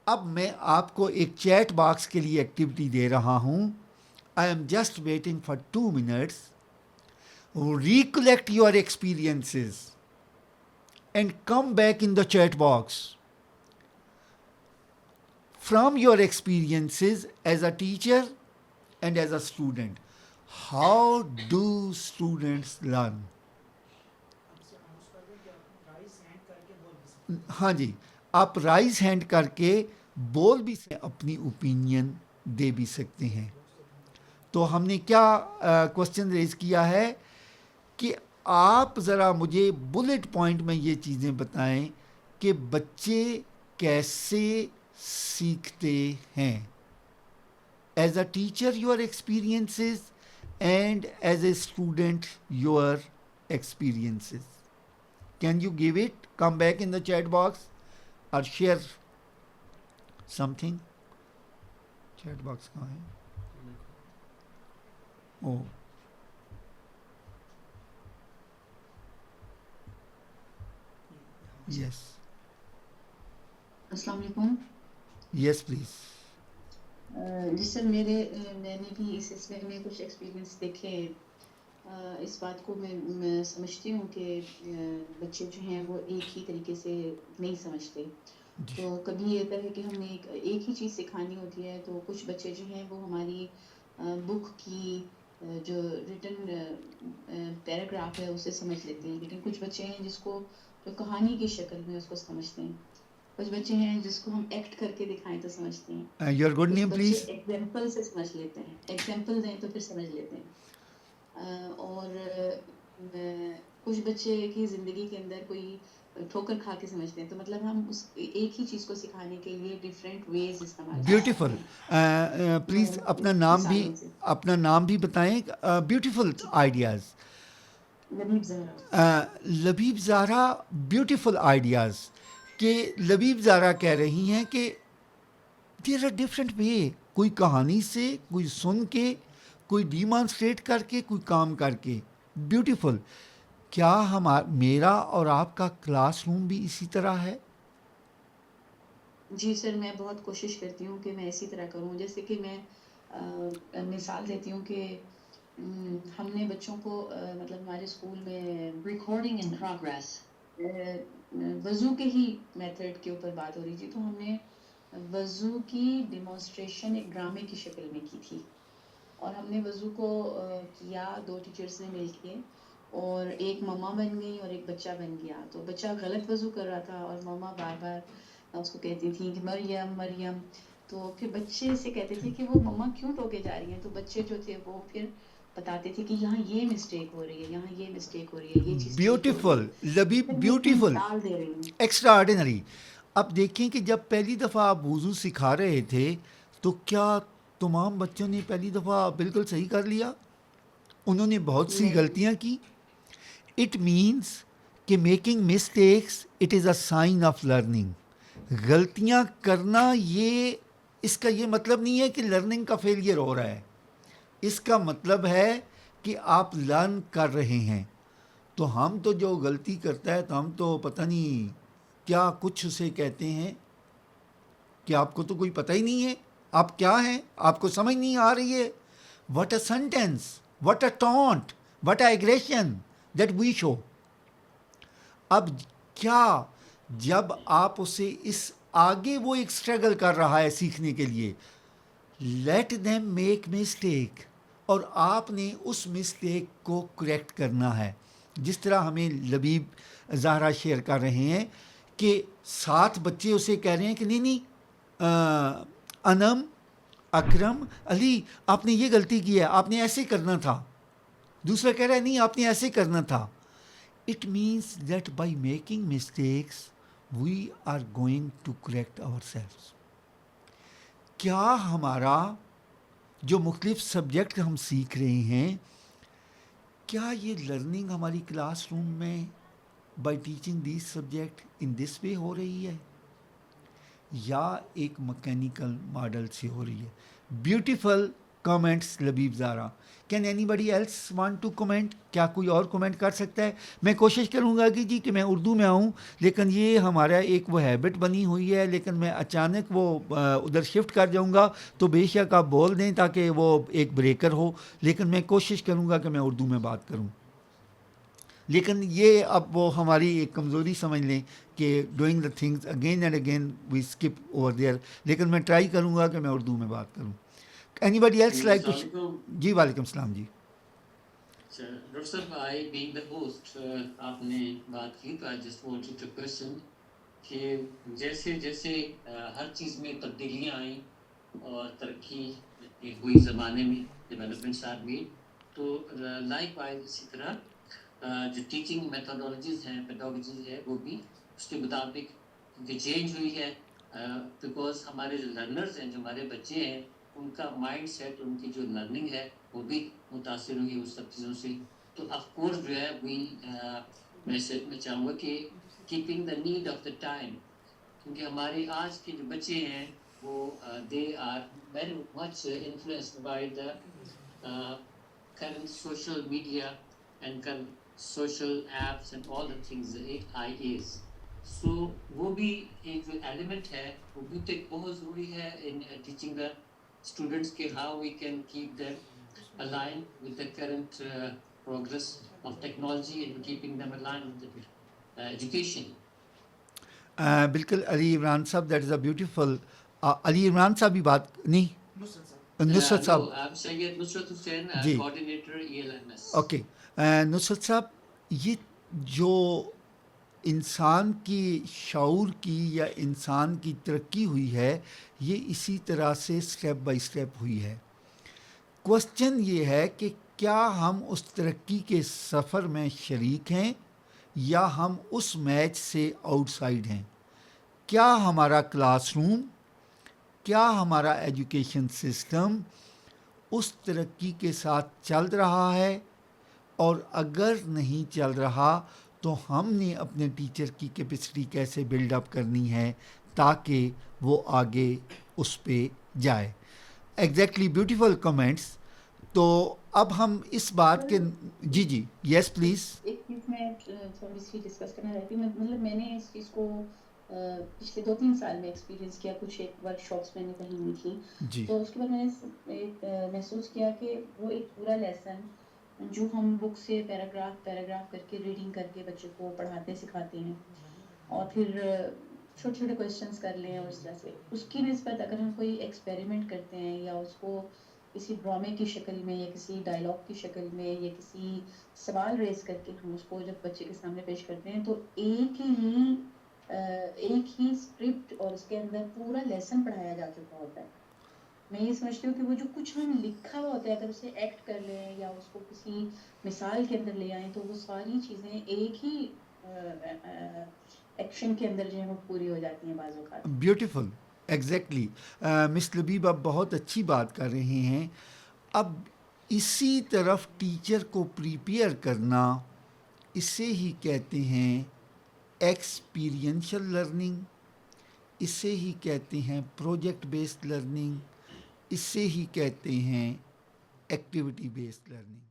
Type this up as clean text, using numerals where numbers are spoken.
اب میں آپ کو ایک چیٹ باکس کے لیے ایکٹیویٹی دے رہا ہوں. I am just waiting for 2 minutes. Recollect your experiences and come back in the chat box. From your experiences as a teacher and as a student, how do students learn? ہاں جی, آپ rise hand کر کے بول بھی اپنی opinion دے بھی سکتے ہیں. تو ہم نے کیا کوشچن ریز کیا ہے کہ آپ ذرا مجھے بلٹ پوائنٹ میں یہ چیزیں بتائیں کہ بچے کیسے سیکھتے ہیں. As a teacher your experiences and as a student your experiences. Can you give it? Come back in the chat box or share something. Chat box کہاں ہے؟ Oh. Yes. السلام علیکم. Yes, please. جی سر, میں نے بھی اس سلسلے میں کچھ ایکسپیرینس دیکھے. اس بات کو میں سمجھتی ہوں کہ بچے جو ہیں وہ ایک ہی طریقے سے نہیں سمجھتے. تو کبھی یہ ہوتا ہے کہ ہمیں ایک ہی چیز سکھانی ہوتی ہے, تو کچھ بچے جو ہیں وہ ہماری بک کی جو ریٹن پیراگراف ہے اسے سمجھ لیتے ہیں, لیکن کچھ بچے ہیں جس کو جو کہانی کی شکل میں اس کو سمجھتے ہیں. کچھ بچے ہیں جس کو ہم ایکٹ کر کے دکھائیں تو سمجھتے ہیں. Your good کچھ name, بچے please. ایگزامپل سے سمجھ لیتے ہیں, ایگزامپل دیں تو پھر سمجھ لیتے ہیں. اور کچھ بچے کی زندگی کے اندر کوئی ٹھوکر کھا کے سمجھتے ہیں. تو مطلب ہم اس ایک ہی چیز کو سکھانے کے لیے ڈفرینٹ ویز استعمال کر بیوٹیفل. سکتے ہیں. پلیز مثالوں سے. اپنا نام بھی بتائیں. Beautiful ideas. Labib Zahra. Labib Zahra, beautiful ideas. کہ لبیب زہرا کہہ رہی ہیں کہ دیر آر ڈفرینٹ وے. کوئی کہانی سے, کوئی سن کے, کوئی ڈیمانسٹریٹ کر کے, کوئی کام کر کے. بیوٹیفل. کیا میرا اور آپ کا کلاس روم بھی اسی طرح ہے؟ جی سر, میں بہت کوشش کرتی ہوں کہ میں اسی طرح کروں. جیسے کہ میں مثال دیتی ہوں کہ ہم نے بچوں کو مطلب ہمارے اسکول میں ریکارڈنگ ان پروگریس وضو کے ہی میتھڈ کے اوپر بات ہو رہی تھی. تو ہم نے وضو کی ڈیمانسٹریشن ایک ڈرامے کی شکل میں کی تھی, اور ہم نے وضو کو کیا 2 ٹیچرز نے مل کے, اور ایک مما بن گئی اور ایک بچہ بن گیا. تو بچہ غلط وضو کر رہا تھا اور مما بار بار اس کو کہتی تھی کہ مریم مریم. تو پھر بچے سے کہتے تھے کہ وہ مما کیوں ٹوکے جا رہی ہیں. تو بچے جو تھے وہ پھر بتاتے تھے کہ یہاں یہ مسٹیک ہو رہی ہے, یہاں یہ مسٹیک ہو رہی ہے, یہ چیز ٹھیک ہو رہی ہے. بیوٹیفل لبیب, پھر میں ایک بیوٹیفل, مثال دے رہی ہوں. Extra ordinary. اب دیکھیں کہ جب پہلی دفعہ آپ وضو سکھا رہے تھے تو کیا تمام بچوں نے پہلی دفعہ بالکل صحیح کر لیا؟ انہوں نے بہت سی نہیں, غلطیاں کی. اٹ مینس کہ making mistakes it is a sign of learning. غلطیاں کرنا اس کا یہ مطلب نہیں ہے کہ لرننگ کا فیلئر ہو رہا ہے. اس کا مطلب ہے کہ آپ لرن کر رہے ہیں. تو ہم تو جو غلطی کرتا ہے تو ہم تو پتہ نہیں کیا کچھ اسے کہتے ہیں کہ آپ کو تو کوئی پتہ ہی نہیں ہے آپ کیا ہیں, آپ کو سمجھ نہیں آ رہی ہے. What a sentence, what a taunt, what a aggression that we show. اب کیا جب آپ اسے اس آگے وہ ایک اسٹرگل کر رہا ہے سیکھنے کے لیے, لیٹ دیم میک مسٹیک, اور آپ نے اس مسٹیک کو کریکٹ کرنا ہے. جس طرح ہمیں لبیب زہرا شیئر کر رہے ہیں کہ 7 بچے اسے کہہ رہے ہیں کہ نہیں انم, اکرم, علی آپ نے یہ غلطی کی ہے, آپ نے ایسے کرنا تھا. دوسرا کہہ رہا ہے نہیں آپ نے ایسے کرنا تھا. It means that by making mistakes we are going to correct ourselves. کیا ہمارا جو مختلف سبجیکٹ ہم سیکھ رہے ہیں, کیا یہ لرننگ ہماری کلاس روم میں by teaching this subject in this way ہو رہی ہے یا ایک مکینیکل ماڈل سے ہو رہی ہے؟ Beautiful comments Labib Zara. Can anybody else want to comment? کیا کوئی اور کومنٹ کر سکتا ہے؟ میں کوشش کروں گا کہ میں اردو میں آؤں، لیکن یہ ہمارا ایک وہ ہیبٹ بنی ہوئی ہے، لیکن میں اچانک وہ ادھر شفٹ کر جاؤں گا تو بے شک آپ بول دیں تاکہ وہ ایک بریکر ہو، لیکن میں کوشش کروں گا کہ میں اردو میں بات کروں. لیکن یہ اب وہ ہماری ایک کمزوری سمجھ لیں کہ doing the things again and again we skip over there, لیکن میں ٹرائی کروں گا کہ میں اردو میں بات کروں. Anybody else like to? جی وعلیکم السلام. جی ڈاکٹر صاحب، آئی بینگ دا ہوسٹ، آپ نے بات کی تو I just wanted to question کہ جیسے جیسے ہر چیز میں تبدیلیاں آئیں اور ترقی ہوئی زمانے میں، ڈیولپمنٹس آر میڈ، تو لائک وائز اسی طرح جو ٹیچنگ میتھڈالوجیز ہیں، پیڈاگوجیز ہے، وہ بھی اس کے مطابق چینج ہوئی ہے، بیکاز ہمارے جو لرنرز ہیں، جو ہمارے بچے ہیں، ان کا مائنڈ سیٹ، ان کی جو لرننگ ہے وہ بھی متاثر ہوئی اس سب چیزوں سے. تو آف کورس جو ہے میں چاہوں گا کہ keeping the need of the time, کیونکہ ہمارے آج کے جو بچے ہیں وہ they are very much influenced by the current social media and current social apps and all the things AIs. So وہ بھی ایک جو ایلیمنٹ ہے وہ بھی تو ایک بہت ضروری ہے ان ٹیچنگ دا اسٹوڈنٹس کے how we can keep them aligned with the current progress of technology and keeping them aligned with the education. بالکل علی عمران صاحب، that is a beautiful. Ali Imran صاحب بھی بات نہیں، نصرت صاحب. No, I'm Syed Nusrat Hussain, جی coordinator ELMS. Okay. Nusrat Sahib, یہ جو انسان کی شعور کی یا انسان کی ترقی ہوئی ہے، یہ اسی طرح سے اسٹیپ بائی اسٹیپ ہوئی ہے. کوسچن یہ ہے کہ کیا ہم اس ترقی کے سفر میں شریک ہیں یا ہم اس میچ سے آؤٹ سائڈ ہیں؟ کیا ہمارا کلاس روم، کیا ہمارا ایجوکیشن سسٹم اس ترقی کے ساتھ چل رہا ہے؟ اور اگر نہیں چل رہا تو ہم نے اپنے ٹیچر کی کیپیسٹی کیسے بلڈ اپ کرنی ہے تاکہ وہ آگے اس پہ جائے. Exactly, beautiful comments. تو اب ہم اس بات کے جی جی یس پلیز. ایک چیز میں تھوڑی سی ڈسکس کرنا چاہتی ہوں. مطلب میں نے اس چیز کو پچھلے 2-3 سال میں ایکسپیرینس کیا. کچھ ایک ورک شاپس میں نے کہیں ہوئی تھی، جی تو اس کے بعد میں نے ایک محسوس کیا کہ وہ ایک پورا لیسن جو ہم بک سے پیراگراف کر کے ریڈنگ کر کے بچے کو پڑھاتے سکھاتے ہیں، اور پھر چھوٹے چھوٹے کویشچنس کر لیں، اور اس طرح سے اس کی نسبت اگر ہم کوئی ایکسپیریمنٹ کرتے ہیں یا اس کو کسی ڈرامے کی شکل میں یا کسی ڈائلاگ کی شکل میں یا کسی سوال ریز کر کے ہم اس کو جب بچے کے سامنے پیش کرتے ہیں، تو ایک ہی اسکرپٹ اور اس کے اندر پورا لیسن پڑھایا جا چکا ہوتا ہے. میں یہ سمجھتی ہوں کہ وہ جو کچھ ہم لکھا ہوا ہوتا ہے، اگر اسے ایکٹ کر لیں یا اس کو کسی مثال کے اندر لے آئیں، تو وہ ساری چیزیں ایک ہی ایکشن کے اندر جو ہے وہ پوری ہو جاتی ہیں بعض اوقات. Beautiful, exactly. مس لبیب آپ بہت اچھی بات کر رہے ہیں. اب اسی طرف ٹیچر کو پریپیئر کرنا، اسے ہی کہتے ہیں ایکسپیرینشل لرننگ، اسے ہی کہتے ہیں پروجیکٹ بیسڈ لرننگ، اسے ہی کہتے ہیں ایکٹیویٹی بیسڈ لرننگ.